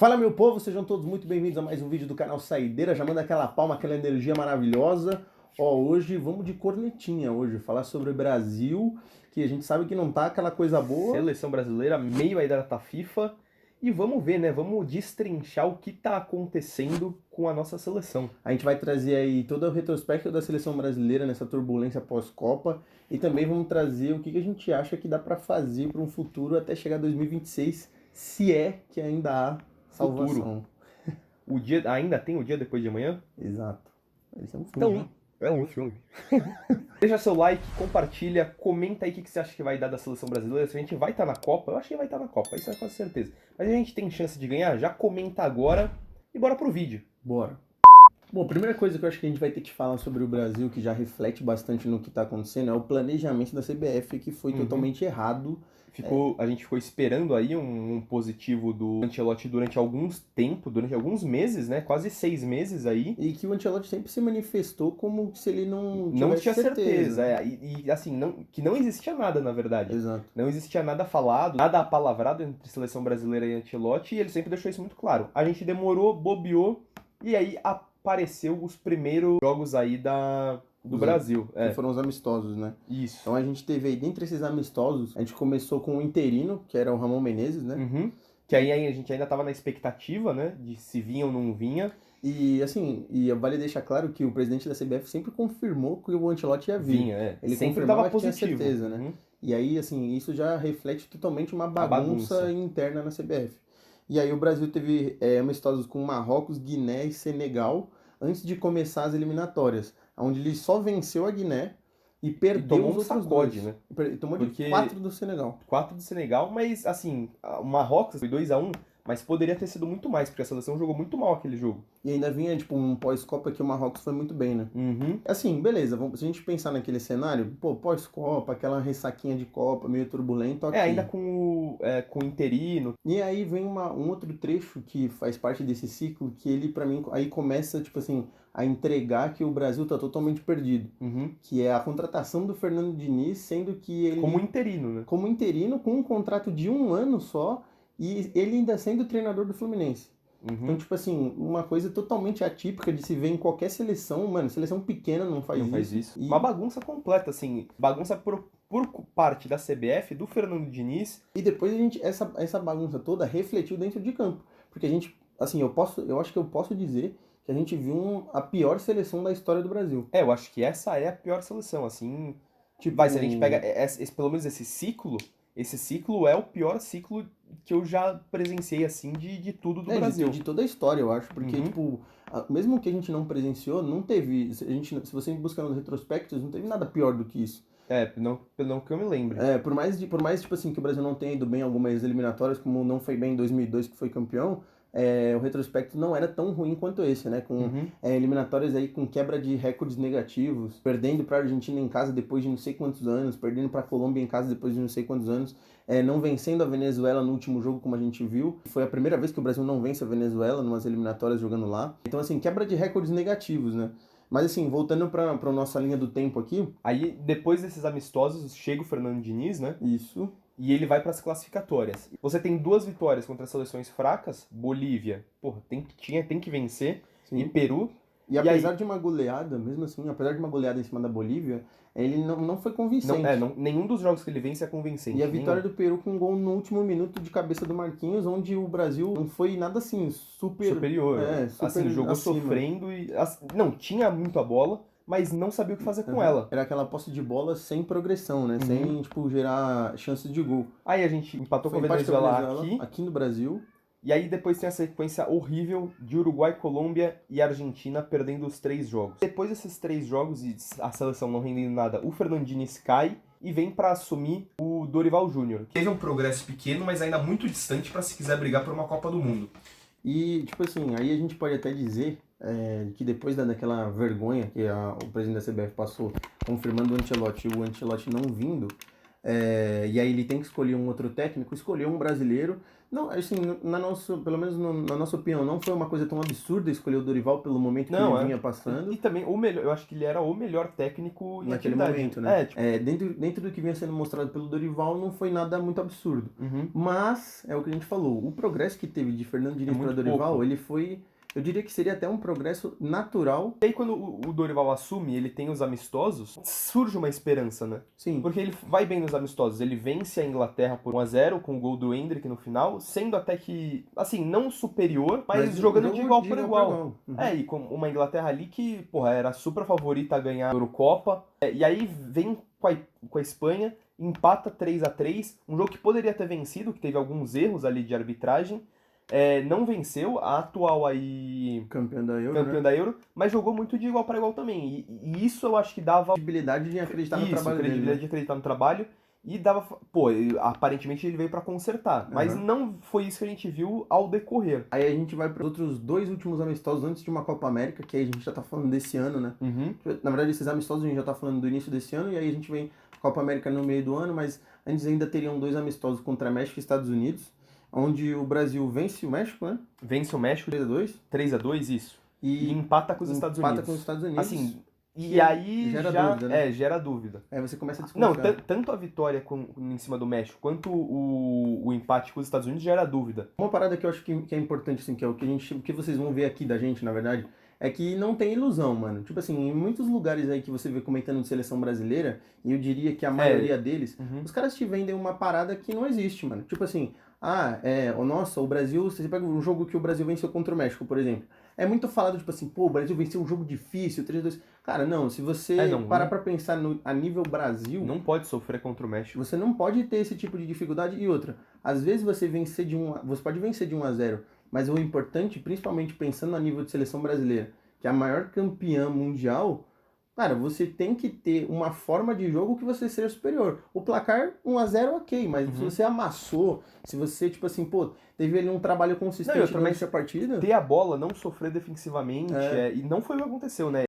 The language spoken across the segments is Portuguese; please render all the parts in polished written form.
Fala, meu povo, sejam todos muito bem-vindos a mais um vídeo do canal Saideira, já manda aquela palma, aquela energia maravilhosa. Ó, hoje vamos de cornetinha hoje, falar sobre o Brasil, que a gente sabe que não tá aquela coisa boa. Seleção brasileira, meio aí da data FIFA. E vamos ver, né? Vamos destrinchar o que tá acontecendo com a nossa seleção. A gente vai trazer aí todo o retrospecto da seleção brasileira nessa turbulência pós-Copa e também vamos trazer o que a gente acha que dá para fazer para um futuro até chegar 2026, se é que ainda há salvação. O dia ainda tem o dia depois de amanhã? Exato. Esse é um filme, Então, né? é um filme. Deixa seu like, compartilha, comenta aí o que você acha que vai dar da seleção brasileira. Se a gente vai estar na Copa, eu acho que vai estar na Copa, isso é com certeza. Mas a gente tem chance de ganhar? Já comenta agora e bora pro vídeo. Bora. Bom, a primeira coisa que eu acho que a gente vai ter que falar sobre o Brasil, que já reflete bastante no que está acontecendo, é o planejamento da CBF, que foi totalmente errado. A gente ficou esperando aí um positivo do Ancelotti durante alguns meses, né? Quase 6 meses aí. E que o Ancelotti sempre se manifestou como se ele não Tinha certeza. Assim, que não existia nada, na verdade. Exato. Não existia nada falado, nada apalavrado entre seleção brasileira e Ancelotti, e ele sempre deixou isso muito claro. A gente demorou, bobeou, e aí apareceu os primeiros jogos aí do Brasil. Que foram os amistosos, né? Isso. Então a gente teve aí, dentre esses amistosos, a gente começou com o interino, que era o Ramon Menezes, né? Que aí a gente ainda tava na expectativa, né? De se vinha ou não vinha. E assim, vale deixar claro que o presidente da CBF sempre confirmou que o Ancelotti ia vir. Ele sempre confirmava tava que tinha positivo. certeza, né? E aí, assim, isso já reflete totalmente uma bagunça interna na CBF. E aí o Brasil teve amistosos com Marrocos, Guiné e Senegal antes de começar as eliminatórias, onde ele só venceu a Guiné e perdeu os outros dois. Né? Tomou de 4 do Senegal. 4 do Senegal, mas assim, o Marrocos foi 2-1, mas poderia ter sido muito mais, porque a seleção jogou muito mal aquele jogo. E ainda vinha, tipo, um pós-Copa que o Marrocos foi muito bem, né? Assim, beleza, se a gente pensar naquele cenário, pô, pós-Copa, aquela ressaquinha de Copa, meio turbulento, ok. Ainda com o interino. E aí vem um outro trecho que faz parte desse ciclo, que ele, pra mim, aí começa, tipo assim, a entregar que o Brasil tá totalmente perdido. Que é a contratação do Fernando Diniz, sendo que ele... Como interino, né? Como interino, com um contrato de 1 ano só, e ele ainda sendo treinador do Fluminense. Então, tipo assim, uma coisa totalmente atípica de se ver em qualquer seleção. Mano, seleção pequena não faz isso. Uma bagunça completa, assim. Bagunça por parte da CBF, do Fernando Diniz. E depois essa bagunça toda refletiu dentro de campo. Porque a gente, assim, eu acho que eu posso dizer que a gente viu a pior seleção da história do Brasil. Eu acho que essa é a pior seleção, assim. Tipo, se a gente pega pelo menos esse ciclo é o pior ciclo que eu já presenciei, assim, de tudo do Brasil. De toda a história, eu acho. Porque, tipo, mesmo que a gente não presenciou, não teve... Se você buscar nos retrospectos, não teve nada pior do que isso. Não que eu me lembre. Por mais, tipo assim, que o Brasil não tenha ido bem em algumas eliminatórias, como não foi bem em 2002, que foi campeão, o retrospecto não era tão ruim quanto esse, né? Com eliminatórias aí com quebra de recordes negativos, perdendo para a Argentina em casa depois de não sei quantos anos, perdendo para a Colômbia em casa depois de não sei quantos anos, não vencendo a Venezuela no último jogo, como a gente viu. Foi a primeira vez que o Brasil não vence a Venezuela numas eliminatórias jogando lá. Então, assim, quebra de recordes negativos, né? Mas assim, voltando para a nossa linha do tempo aqui... Aí, depois desses amistosos, chega o Fernando Diniz, né? Isso. E ele vai para as classificatórias. Você tem 2 vitórias contra seleções fracas. Bolívia, porra, tem que vencer. Sim. E Peru. E apesar de uma goleada, mesmo assim, apesar de uma goleada em cima da Bolívia, ele não foi convincente. Nenhum dos jogos que ele vence é convincente. E a vitória do Peru com um gol no último minuto de cabeça do Marquinhos, onde o Brasil não foi nada assim, superior. Assim, jogou acima. Sofrendo e... Não, tinha muito a bola, mas não sabia o que fazer com ela. Era aquela posse de bola sem progressão, né? Sem, tipo, gerar chances de gol. Aí a gente empatou com a Venezuela aqui no Brasil. E aí depois tem a sequência horrível de Uruguai, Colômbia e Argentina perdendo os 3 jogos. Depois desses 3 jogos e a seleção não rendendo nada, o Fernando Diniz cai e vem para assumir o Dorival Júnior. Teve um progresso pequeno, mas ainda muito distante para se quiser brigar por uma Copa do Mundo. E, tipo assim, aí a gente pode até dizer que depois daquela vergonha que o presidente da CBF passou confirmando o Ancelotti não vindo, e aí ele tem que escolher um outro técnico, escolheu um brasileiro. Não, assim, pelo menos na nossa opinião, não foi uma coisa tão absurda escolher o Dorival pelo momento que ele vinha passando. E também, o melhor, eu acho que ele era o melhor técnico em naquele atividade. Momento, né? Dentro do que vinha sendo mostrado pelo Dorival, não foi nada muito absurdo. Mas, é o que a gente falou, o progresso que teve de Fernando Diniz para Dorival, pouco. Ele foi... Eu diria que seria até um progresso natural. E aí, quando o Dorival assume, ele tem os amistosos, surge uma esperança, né? Sim. Porque ele vai bem nos amistosos. Ele vence a Inglaterra por 1-0 com o gol do Endrick no final, sendo até que, assim, não superior, mas jogando de igual por igual. E com uma Inglaterra ali que, porra, era super favorita a ganhar a Eurocopa. E aí vem com a Espanha, empata 3-3, um jogo que poderia ter vencido, que teve alguns erros ali de arbitragem. Não venceu, a atual aí campeão da Euro, mas jogou muito de igual para igual também. E isso eu acho que dava credibilidade de acreditar no trabalho dele. Credibilidade de acreditar no trabalho. E dava. Aparentemente ele veio para consertar. Mas não foi isso que a gente viu ao decorrer. Aí a gente vai para os outros 2 últimos amistosos antes de uma Copa América, que aí a gente já tá falando desse ano, né? Na verdade, esses amistosos a gente já tá falando do início desse ano, e aí a gente vem Copa América no meio do ano, mas antes ainda teriam 2 amistosos contra México e Estados Unidos. Onde o Brasil vence o México, né? Vence o México 3-2. 3-2, isso. E empata com os Estados Unidos. Empata com os Estados Unidos. Assim, e aí gera dúvida, né? Gera dúvida. Aí você começa a desconfiar. Não, tanto a vitória em cima do México, quanto o empate com os Estados Unidos gera dúvida. Uma parada que eu acho que é importante, assim, que é o que vocês vão ver aqui da gente, na verdade, é que não tem ilusão, mano. Tipo assim, em muitos lugares aí que você vê comentando de seleção brasileira, e eu diria que a maioria deles, os caras te vendem uma parada que não existe, mano. Tipo assim, nossa, o Brasil, você pega um jogo que o Brasil venceu contra o México, por exemplo. É muito falado, tipo assim, pô, o Brasil venceu um jogo difícil, 3-2. Cara, não, se você parar pra pensar a nível Brasil... Não pode sofrer contra o México. Você não pode ter esse tipo de dificuldade. E outra, às vezes você pode vencer de 1-0, mas o importante, principalmente pensando a nível de seleção brasileira, que é a maior campeã mundial... Cara, você tem que ter uma forma de jogo que você seja superior. O placar 1-0, ok, mas se você amassou, se você, tipo assim, pô, teve ali um trabalho consistente durante a partida... Ter a bola, não sofrer defensivamente, e não foi o que aconteceu, né?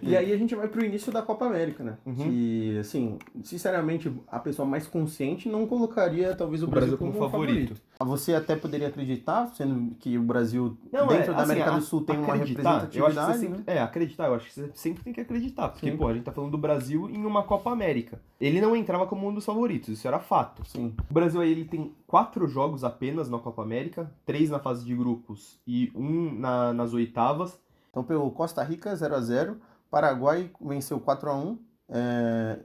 E aí a gente vai pro início da Copa América, né? Que, assim, sinceramente, a pessoa mais consciente não colocaria, talvez, o Brasil como favorito. Você até poderia acreditar, sendo que o Brasil, dentro da América do Sul, tem uma representatividade. Eu acho que você sempre, acreditar, eu acho que você sempre tem que acreditar. Porque, pô, a gente tá falando do Brasil em uma Copa América. Ele não entrava como um dos favoritos, isso era fato. Sim. O Brasil aí, ele tem 4 jogos apenas na Copa América, 3 na fase de grupos e 1 nas oitavas. Então pegou Costa Rica 0-0, Paraguai venceu 4-1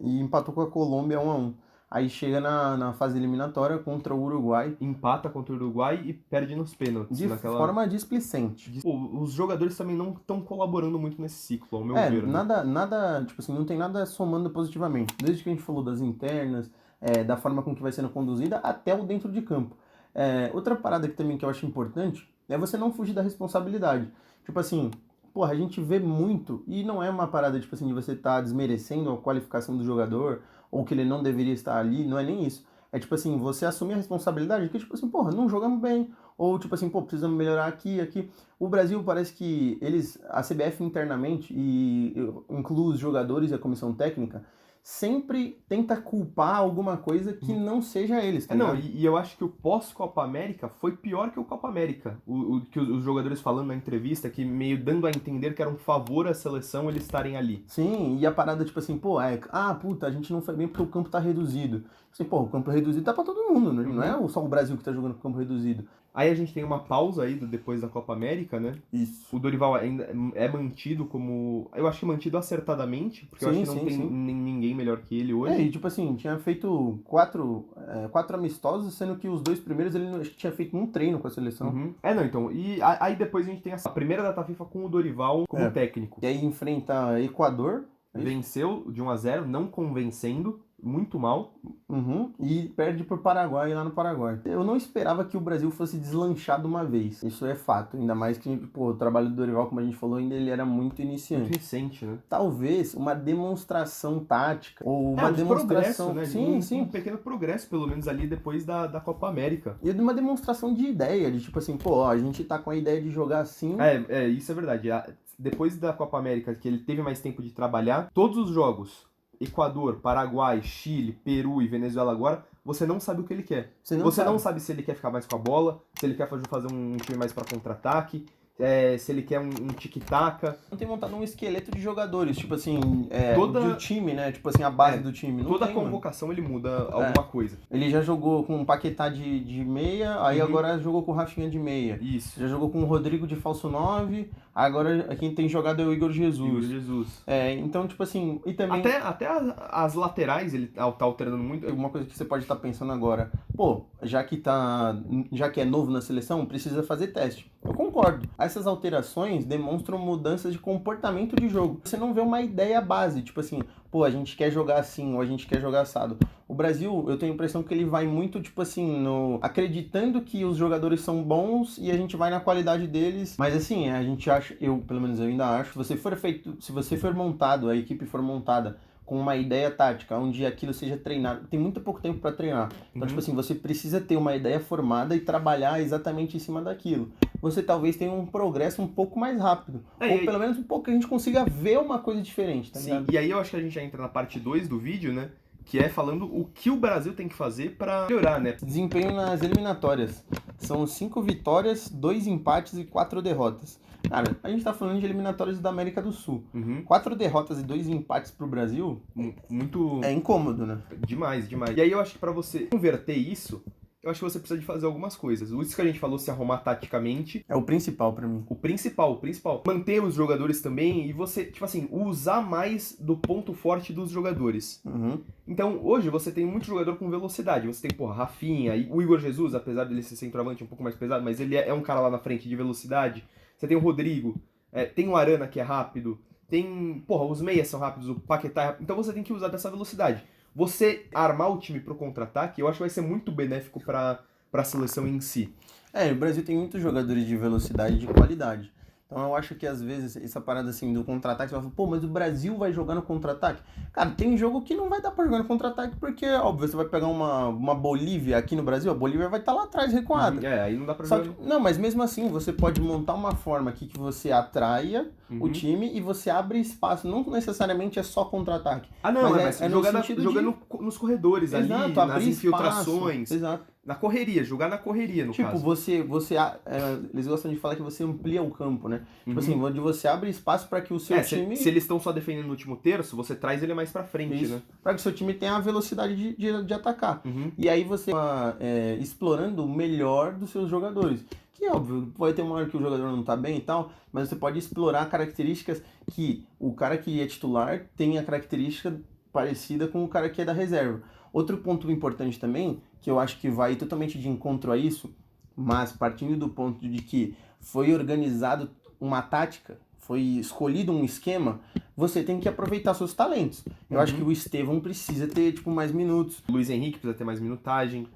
e empatou com a Colômbia 1-1. Aí chega na fase eliminatória contra o Uruguai. Empata contra o Uruguai e perde nos pênaltis. De forma displicente. Os jogadores também não estão colaborando muito nesse ciclo, ao meu ver. Nada, tipo assim, não tem nada somando positivamente. Desde que a gente falou das internas, da forma com que vai sendo conduzida, até o dentro de campo. Outra parada que também que eu acho importante é você não fugir da responsabilidade. Tipo assim, porra, a gente vê muito, e não é uma parada, tipo assim, de você estar desmerecendo a qualificação do jogador, ou que ele não deveria estar ali, não é nem isso. É tipo assim, você assumir a responsabilidade que, tipo assim, porra, não jogamos bem, ou tipo assim, pô, precisamos melhorar aqui. O Brasil parece que a CBF internamente, e inclui os jogadores e a comissão técnica, sempre tenta culpar alguma coisa que não seja eles, tá ligado? E eu acho que o pós-Copa América foi pior que o Copa América. Que os jogadores falando na entrevista, que meio dando a entender que era um favor à seleção eles estarem ali. Sim, e a parada tipo assim, pô, puta, a gente não foi bem porque o campo tá reduzido. Assim, pô, o campo reduzido tá pra todo mundo, né? Não é só o Brasil que tá jogando com o campo reduzido. Aí a gente tem uma pausa aí depois da Copa América, né? Isso. O Dorival ainda é mantido como... Eu acho que mantido acertadamente, porque eu acho que não tem ninguém melhor que ele hoje. E tipo assim, tinha feito 4 amistosos, sendo que os 2 primeiros ele acho que tinha feito um treino com a seleção. Então, e aí depois a gente tem a primeira data FIFA com o Dorival como técnico. E aí enfrenta Equador. Venceu de 1-0, não convencendo, muito mal. E perde pro Paraguai lá no Paraguai. Eu não esperava que o Brasil fosse deslanchar de uma vez. Isso é fato. Ainda mais que, pô, o trabalho do Dorival, como a gente falou, ainda ele era muito iniciante. Muito recente, né? Talvez uma demonstração tática. Ou uma demonstração... Né? Sim. Um pequeno progresso, pelo menos, ali depois da Copa América. E de uma demonstração de ideia. De tipo assim, pô, a gente tá com a ideia de jogar assim... Isso é verdade. Depois da Copa América, que ele teve mais tempo de trabalhar, todos os jogos Equador, Paraguai, Chile, Peru e Venezuela agora, você não sabe o que ele quer. Você não sabe se ele quer ficar mais com a bola, se ele quer fazer um time mais para contra-ataque, se ele quer um tic-tac. Não tem montado um esqueleto de jogadores, tipo assim, do time, né? Tipo assim, a base do time. Não toda tem, convocação mano. Ele muda alguma coisa. Ele já jogou com o Paquetá de meia, aí agora jogou com o Rafinha de meia. Isso. Já jogou com o Rodrigo de falso 9, agora quem tem jogado é o Igor Jesus. Então, tipo assim, e também... Até as laterais ele tá alternando muito. Uma coisa que você pode estar pensando agora, pô, já que é novo na seleção, precisa fazer teste. Eu concordo. Essas alterações demonstram mudanças de comportamento de jogo. Você não vê uma ideia base, tipo assim, pô, a gente quer jogar assim, ou a gente quer jogar assado. O Brasil, eu tenho a impressão que ele vai muito, tipo assim, acreditando que os jogadores são bons e a gente vai na qualidade deles. Mas assim, a gente acha, pelo menos eu ainda acho, se você for montado, a equipe for montada com uma ideia tática, onde aquilo seja treinado. Tem muito pouco tempo para treinar. Então, tipo assim, você precisa ter uma ideia formada e trabalhar exatamente em cima daquilo. Você talvez tenha um progresso um pouco mais rápido. Ou pelo menos um pouco que a gente consiga ver uma coisa diferente, tá ligado? Sim, e aí eu acho que a gente já entra na parte 2 do vídeo, né? Que é falando o que o Brasil tem que fazer para melhorar, né? Desempenho nas eliminatórias. São 5 vitórias, 2 empates e 4 derrotas. Cara, a gente tá falando de eliminatórias da América do Sul. 4 derrotas e 2 empates pro Brasil, muito... é incômodo, né? Demais. E aí eu acho que pra você converter isso, eu acho que você precisa de fazer algumas coisas. Isso que a gente falou, se arrumar taticamente. É o principal pra mim. O principal. Manter os jogadores também e você, tipo assim, usar mais do ponto forte dos jogadores. Então, hoje você tem muito jogador com velocidade. Você tem, Rafinha, e o Igor Jesus, apesar dele ser centroavante um pouco mais pesado, mas ele é um cara lá na frente de velocidade. Você tem o Rodrigo, tem o Arana que é rápido, tem, os meias são rápidos, o Paquetá é rápido. Então você tem que usar dessa velocidade. Você armar o time pro contra-ataque, eu acho que vai ser muito benéfico pra seleção em si. O Brasil tem muitos jogadores de velocidade e de qualidade. Então eu acho que às vezes essa parada assim do contra-ataque, você vai falar, pô, mas o Brasil vai jogar no contra-ataque? Cara, tem jogo que não vai dar pra jogar no contra-ataque porque, óbvio, você vai pegar uma Bolívia aqui no Brasil, a Bolívia vai estar lá atrás recuada. Aí não dá pra jogar. Não, mas mesmo assim, você pode montar uma forma aqui que você atraia o time e você abre espaço, não necessariamente é só contra-ataque. Mas jogando nos corredores, exato, ali, nas infiltrações. Exato. Na correria, jogar na correria, no caso. Eles gostam de falar que você amplia o campo, né? Tipo assim, onde você abre espaço para que o seu time... Se eles estão só defendendo no último terço, você traz ele mais pra frente, né? Para que o seu time tenha a velocidade de atacar. E aí você explorando o melhor dos seus jogadores. Que é óbvio, pode ter uma hora que o jogador não tá bem e tal, mas você pode explorar características que o cara que é titular tem a característica parecida com o cara que é da reserva. Outro ponto importante também, que eu acho que vai totalmente de encontro a isso, mas partindo do ponto de que foi organizado uma tática, foi escolhido um esquema, você tem que aproveitar seus talentos. Eu acho que o Estevão precisa ter, mais minutos. O Luiz Henrique precisa ter mais minutagem.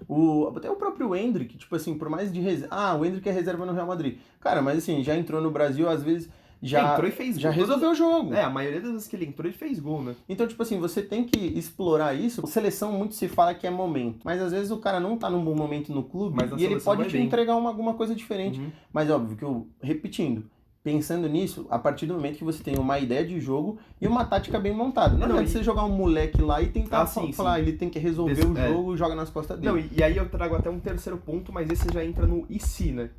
Até o próprio Endrick, por mais de reserva... o Endrick é reserva no Real Madrid. Cara, mas assim, já entrou no Brasil, às vezes... Já entrou e fez já resolveu o jogo. A maioria das vezes que ele entrou, ele fez gol, né? Então, você tem que explorar isso. Seleção muito se fala que é momento. Mas às vezes o cara não tá num bom momento no clube e ele pode te entregar alguma coisa diferente. Mas óbvio que repetindo, pensando nisso, a partir do momento que você tem uma ideia de jogo e uma tática bem montada. Não adianta você jogar um moleque lá e tentar falar, ele tem que resolver o jogo e joga nas costas dele. E aí eu trago até um terceiro ponto, mas esse já entra no e se, né?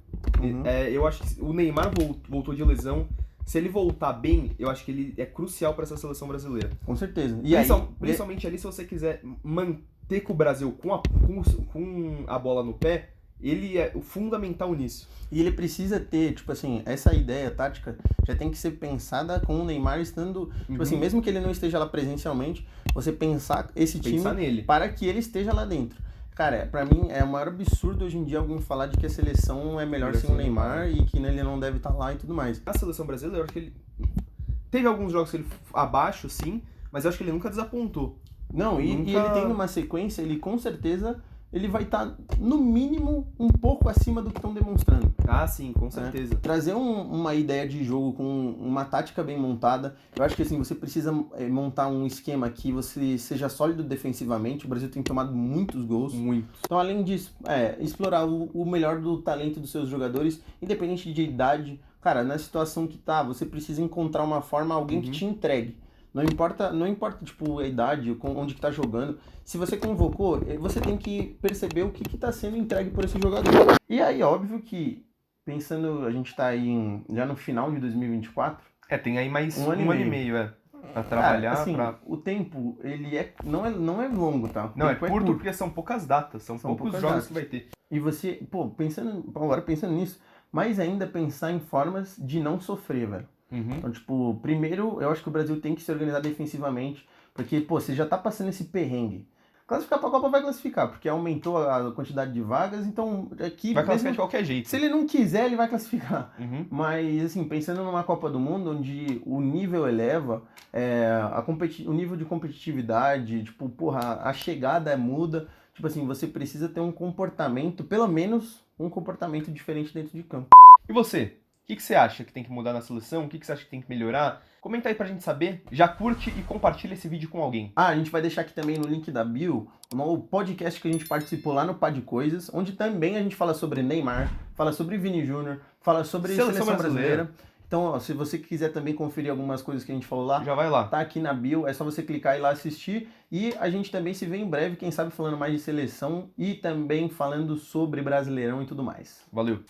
Eu acho que o Neymar voltou de lesão. Se ele voltar bem, eu acho que ele é crucial para essa seleção brasileira. Com certeza. Principalmente ali, se você quiser manter com o Brasil com a bola no pé, ele é o fundamental nisso. E ele precisa ter, essa ideia tática já tem que ser pensada com o Neymar estando, mesmo que ele não esteja lá presencialmente, você pensar esse time nele, para que ele esteja lá dentro. Cara, pra mim é o maior absurdo hoje em dia alguém falar de que a seleção é melhor sem o Neymar e que ele não deve estar lá e tudo mais. A seleção brasileira, eu acho que ele... Teve alguns jogos que ele abaixo, sim, mas eu acho que ele nunca desapontou. Não, e ele tem uma sequência, ele com certeza... ele vai estar, no mínimo, um pouco acima do que estão demonstrando. Ah, sim, com certeza. Trazer uma ideia de jogo com uma tática bem montada. Eu acho que assim, você precisa montar um esquema que você seja sólido defensivamente. O Brasil tem tomado muitos gols. Muito. Então, além disso, explorar o melhor do talento dos seus jogadores, independente de idade. Cara, na situação que tá, você precisa encontrar uma forma, alguém que te entregue. Não importa, tipo, a idade, onde que tá jogando. Se você convocou, você tem que perceber o que tá sendo entregue por esse jogador. E aí, óbvio que, pensando, a gente tá aí já no final de 2024. Tem aí mais um ano e meio, pra trabalhar, assim, o tempo, ele não é longo, tá? Não, é curto porque são poucas datas, são poucos jogos datas. Que vai ter. E você, agora pensando nisso, mais ainda pensar em formas de não sofrer, velho. Então, tipo, primeiro, eu acho que o Brasil tem que se organizar defensivamente, porque, você já tá passando esse perrengue. Classificar pra Copa vai classificar, porque aumentou a quantidade de vagas, então aqui... Vai classificar de qualquer jeito. Se ele não quiser, ele vai classificar. Mas, assim, pensando numa Copa do Mundo, onde o nível eleva, o nível de competitividade, tipo, a chegada muda, tipo assim, você precisa ter um comportamento, pelo menos um comportamento diferente dentro de campo. E você? O que você acha que tem que mudar na seleção? O que você acha que tem que melhorar? Comenta aí pra gente saber. Já curte e compartilha esse vídeo com alguém. A gente vai deixar aqui também no link da bio o podcast que a gente participou lá no Pá de Coisas, onde também a gente fala sobre Neymar, fala sobre Vini Júnior, fala sobre seleção brasileira. Então, ó, se você quiser também conferir algumas coisas que a gente falou lá, já vai lá. Tá aqui na bio, é só você clicar e ir lá assistir. E a gente também se vê em breve, quem sabe falando mais de seleção e também falando sobre Brasileirão e tudo mais. Valeu!